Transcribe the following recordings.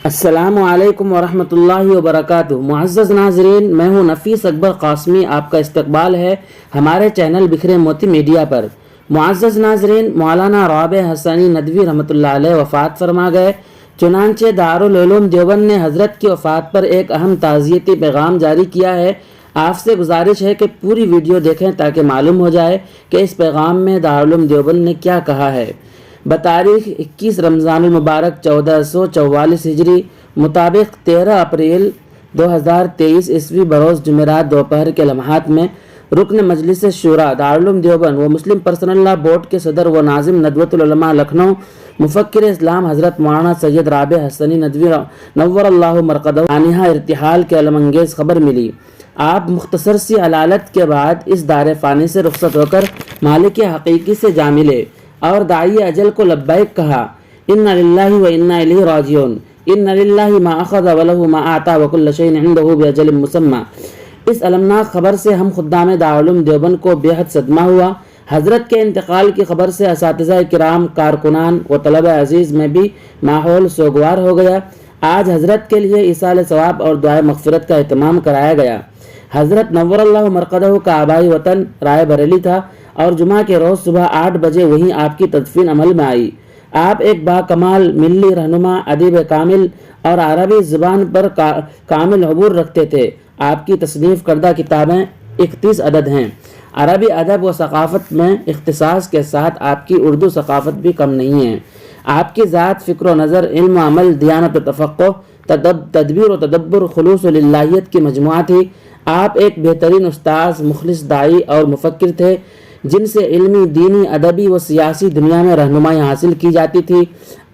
السلام علیکم ورحمۃ اللہ وبرکاتہ۔ معزز ناظرین، میں ہوں نفیس اکبر قاسمی، آپ کا استقبال ہے ہمارے چینل بکھرے موتی میڈیا پر۔ معزز ناظرین، مولانا رابع حسنی ندوی رحمۃ اللہ علیہ وفات فرما گئے، چنانچہ دارالعلوم دیوبند نے حضرت کی وفات پر ایک اہم تعزیتی پیغام جاری کیا ہے۔ آپ سے گزارش ہے کہ پوری ویڈیو دیکھیں تاکہ معلوم ہو جائے کہ اس پیغام میں دارالعلوم دیوبند نے کیا کہا ہے۔ بتاریخ 21 رمضان المبارک 1444 ہجری مطابق 13 اپریل 2023 عیسوی بروز جمعرات دوپہر کے لمحات میں رکن مجلس شورا دارالعلوم دیوبند و مسلم پرسنل لا بورڈ کے صدر و ناظم ندوۃ العلماء لکھنؤ مفکر اسلام حضرت مولانا سید رابع حسنی ندوی نور اللہ مرقدہ سانحہ ارتحال کے علم انگیز خبر ملی۔ آپ مختصر سی علالت کے بعد اس دار فانی سے رخصت ہو کر مالک حقیقی سے جا ملے اور داعی اجل کو لبیک کہا۔ ان للہ و انا الیہ راجعون، ان للہ ما اخذ ولہ ما اعطى وکل شیء عنده باجل مسمى۔ اس المناک خبر سے ہم خدام دارالعلوم دیوبند کو بے حد صدمہ ہوا۔ حضرت کے انتقال کی خبر سے اساتذہ کرام، کارکنان و طلبہ عزیز میں بھی ماحول سوگوار ہو گیا۔ آج حضرت کے لیے ایصال ثواب اور دعائے مغفرت کا اہتمام کرایا گیا۔ حضرت نور اللہ مرقدہ کا آبائی وطن رائے بریلی تھا اور جمعہ کے روز صبح 8 بجے وہیں آپ کی تدفین عمل میں آئی۔ آپ ایک باکمال ملی رہنما، ادیب کامل اور عربی زبان پر کامل عبور رکھتے تھے۔ آپ کی تصنیف کردہ کتابیں 31 عدد ہیں۔ عربی ادب و ثقافت میں اختصاص کے ساتھ آپ کی اردو ثقافت بھی کم نہیں ہے۔ آپ کی ذات فکر و نظر، علم و عمل، دیانت و تفقہ، تدبیر و تدبر، خلوص و للہیت کی مجموعہ تھی۔ آپ ایک بہترین استاذ، مخلص داعی اور مفکر تھے جن سے علمی، دینی، ادبی و سیاسی دنیا میں رہنمائی حاصل کی جاتی تھی۔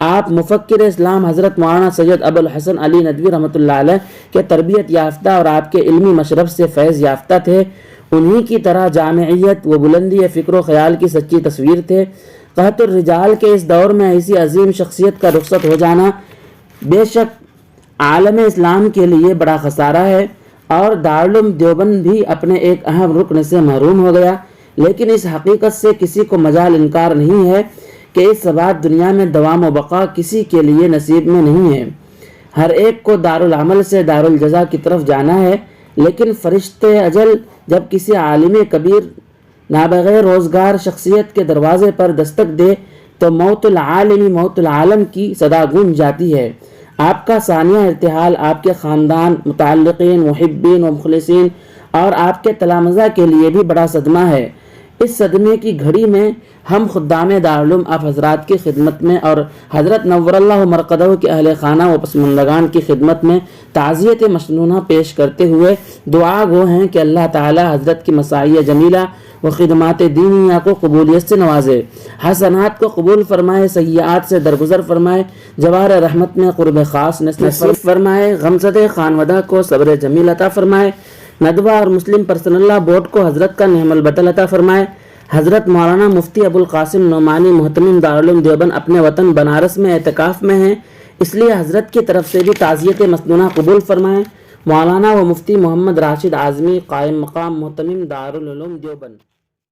آپ مفکر اسلام حضرت مولانا سید ابو الحسن علی ندوی رحمۃ اللہ علیہ کے تربیت یافتہ اور آپ کے علمی مشرب سے فیض یافتہ تھے۔ انہی کی طرح جامعیت و بلندی فکر و خیال کی سچی تصویر تھے۔ قحط الرجال کے اس دور میں ایسی عظیم شخصیت کا رخصت ہو جانا بے شک عالم اسلام کے لیے بڑا خسارہ ہے اور دارالعلوم دیوبند بھی اپنے ایک اہم رکن سے محروم ہو گیا۔ لیکن اس حقیقت سے کسی کو مجال انکار نہیں ہے کہ اس ثبات دنیا میں دوام و بقا کسی کے لیے نصیب میں نہیں ہے۔ ہر ایک کو دارالعمل سے دارالجزا کی طرف جانا ہے، لیکن فرشتے اجل جب کسی عالم کبیر نابغیر روزگار شخصیت کے دروازے پر دستک دے تو موت العالمی موت العالم کی صدا گونج جاتی ہے۔ آپ کا ثانیہ ارتحال آپ کے خاندان، متعلقین، محبین و مخلصین اور آپ کے تلامذہ کے لیے بھی بڑا صدمہ ہے۔ اس صدمے کی گھڑی میں ہم خدام دارالعلوم آپ حضرات کی خدمت میں اور حضرت نور اللہ مرقدہ کے اہل خانہ و پسماندگان کی خدمت میں تعزیت مشنونہ پیش کرتے ہوئے دعا گو ہیں کہ اللہ تعالی حضرت کی مساعی جمیلہ و خدمات دینیہ کو قبولیت سے نوازے، حسنات کو قبول فرمائے، سیئات سے درگزر فرمائے، جوار رحمت میں قرب خاص نصیب فرمائے، غمزدہ خانودہ کو صبر جمیل عطا فرمائے، ندوہ اور مسلم پرسنل لا بورڈ کو حضرت کا نعم البدل عطا فرمائے۔ حضرت مولانا مفتی ابو القاسم نعمانی محتمم دارالعلوم دیوبند اپنے وطن بنارس میں اعتکاف میں ہیں، اس لیے حضرت کی طرف سے بھی تعزیت مسنونہ قبول فرمائیں۔ مولانا و مفتی محمد راشد اعظمی قائم مقام محتمم دارالعلوم دیوبند۔